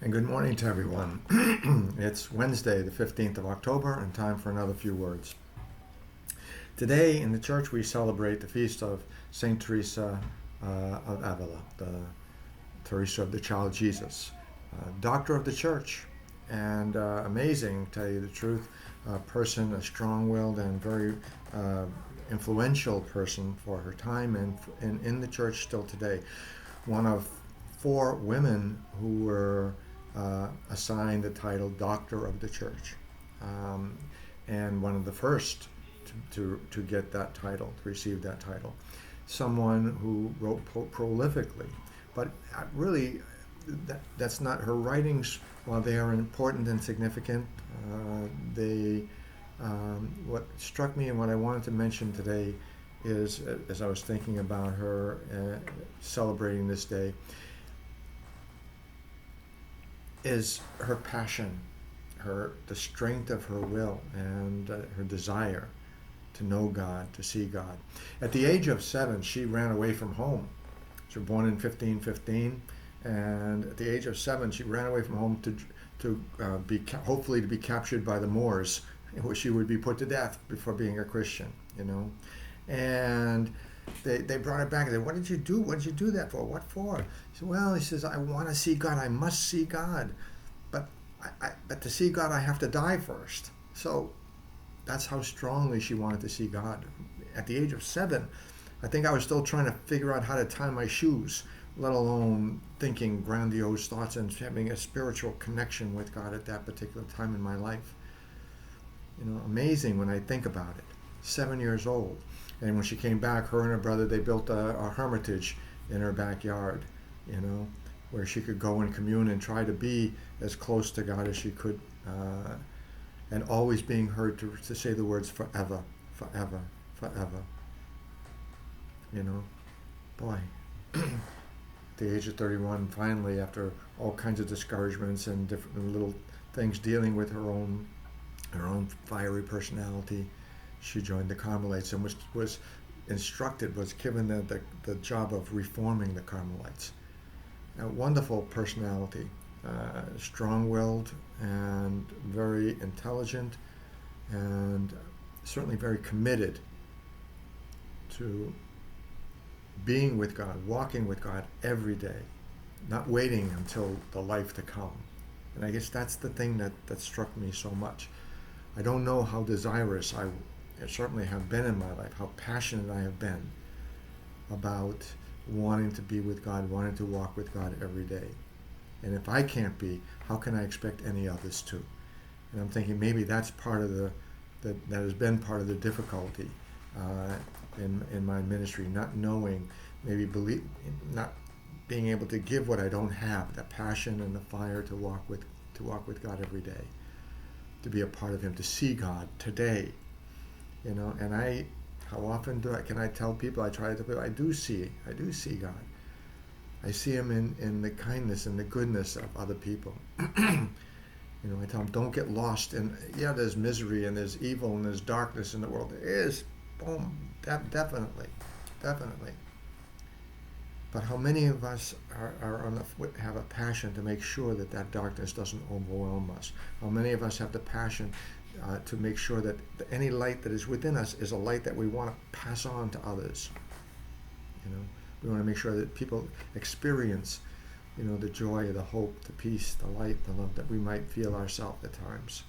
And good morning to everyone. It's Wednesday, the 15th of October, and time for another few words. Today in the church we celebrate the feast of St. Teresa of Avila, the Teresa of the Child Jesus, doctor of the church, and amazing, to tell you the truth, a person, a strong-willed and very influential person for her time and in the church still today. One of four women who were assigned the title Doctor of the Church, and one of the first to get that title, to receive that title. Someone who wrote prolifically, but really that's not her writings. While they are important and significant, what struck me and what I wanted to mention today is, as I was thinking about her celebrating this day, is her passion, the strength of her will, and her desire to know God, to see God. At the age of 7, she ran away from home. She was born in 1515, and at the age of 7, she ran away from home to hopefully to be captured by the Moors, where she would be put to death before being a Christian. And they brought her back and said, "What did you do? What did you do that for? What for?" She said, "Well," he says, "I want to see God. I must see God. But but to see God, I have to die first." So that's how strongly she wanted to see God. At the age of 7, I think I was still trying to figure out how to tie my shoes, let alone thinking grandiose thoughts and having a spiritual connection with God at that particular time in my life. Amazing when I think about it. 7 years old. And when she came back, her and her brother, they built a hermitage in her backyard, where she could go and commune and try to be as close to God as she could, and always being heard to say the words forever, forever, forever. Boy, at the age of 31, finally, after all kinds of discouragements and different little things dealing with her own fiery personality, she joined the Carmelites and was given the job of reforming the Carmelites. A wonderful personality, strong-willed and very intelligent, and certainly very committed to being with God, walking with God every day, not waiting until the life to come. And I guess that's the thing that struck me so much. I don't know how desirous I certainly have been in my life, how passionate I have been about wanting to be with God, wanting to walk with God every day. And if I can't be, how can I expect any others to? And I'm thinking maybe that's part of that has been part of the difficulty in my ministry, not knowing, not being able to give what I don't have, the passion and the fire to walk with God every day, to be a part of Him, to see God today. And how often can I tell people? I try to tell people I do see God. I see Him in the kindness and the goodness of other people. I tell them, don't get lost in, there's misery and there's evil and there's darkness in the world. There is, definitely. But how many of us have a passion to make sure that darkness doesn't overwhelm us? How many of us have the passion to make sure that any light that is within us is a light that we want to pass on to others? We want to make sure that people experience, the joy, the hope, the peace, the light, the love that we might feel ourselves at times.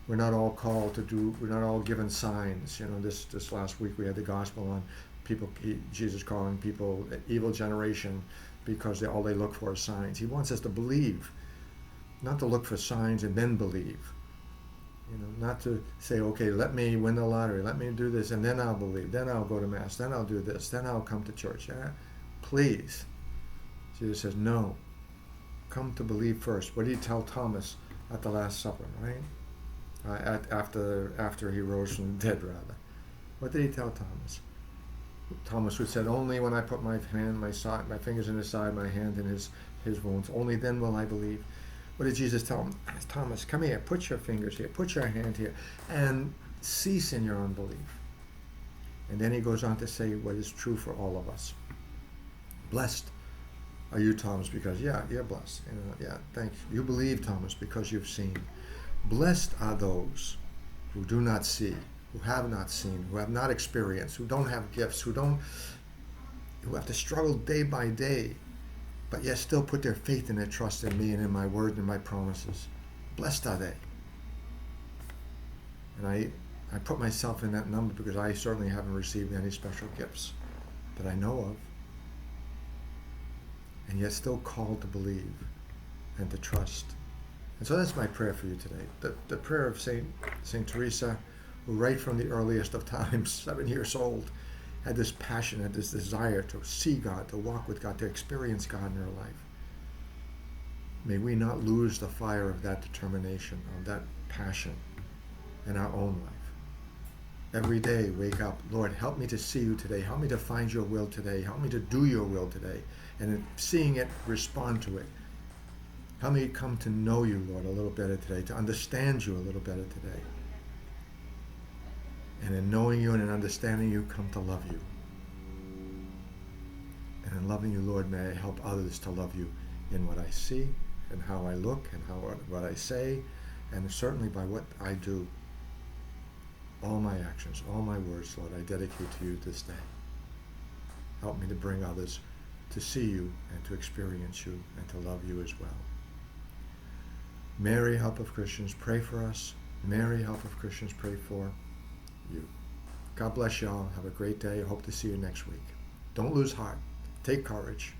We're not all called to do. We're not all given signs. This last week we had the gospel on Jesus calling people an evil generation because all they look for is signs. He wants us to believe, not to look for signs and then believe. Not to say, okay, let me win the lottery, let me do this, and then I'll believe, then I'll go to Mass, then I'll do this, then I'll come to church. Please. Jesus says, no. Come to believe first. What did He tell Thomas at the Last Supper, right? After He rose from the dead, rather. What did He tell Thomas? Thomas would said, only when I put my fingers in His side, my hand in His wounds, only then will I believe. What did Jesus tell him? Thomas, come here, put your fingers here, put your hand here, and cease in your unbelief. And then He goes on to say what is true for all of us. Blessed are you, Thomas? Because, yeah, you're blessed. Yeah, thanks. You believe, Thomas, because you've seen. Blessed are those who do not see, who have not seen, who have not experienced, who don't have gifts, who have to struggle day by day, but yet still put their faith and their trust in me and in my word and my promises. Blessed are they. And I put myself in that number because I certainly haven't received any special gifts that I know of, and yet still called to believe and to trust. And so that's my prayer for you today. The prayer of Saint Teresa, who right from the earliest of times, 7 years old, had this passion, had this desire to see God, to walk with God, to experience God in her life. May we not lose the fire of that determination, of that passion in our own life. Every day, wake up. Lord, help me to see you today. Help me to find your will today. Help me to do your will today. And in seeing it, respond to it. Help me come to know you, Lord, a little better today, to understand you a little better today. And in knowing you and in understanding you, come to love you. And in loving you, Lord, may I help others to love you in what I see, and how I look, and what I say, and certainly by what I do. All my actions, all my words, Lord, I dedicate to you this day. Help me to bring others to see you and to experience you and to love you as well. Mary, help of Christians, pray for us. Mary, help of Christians, pray for you. God bless you all. Have a great day. I hope to see you next week. Don't lose heart. Take courage.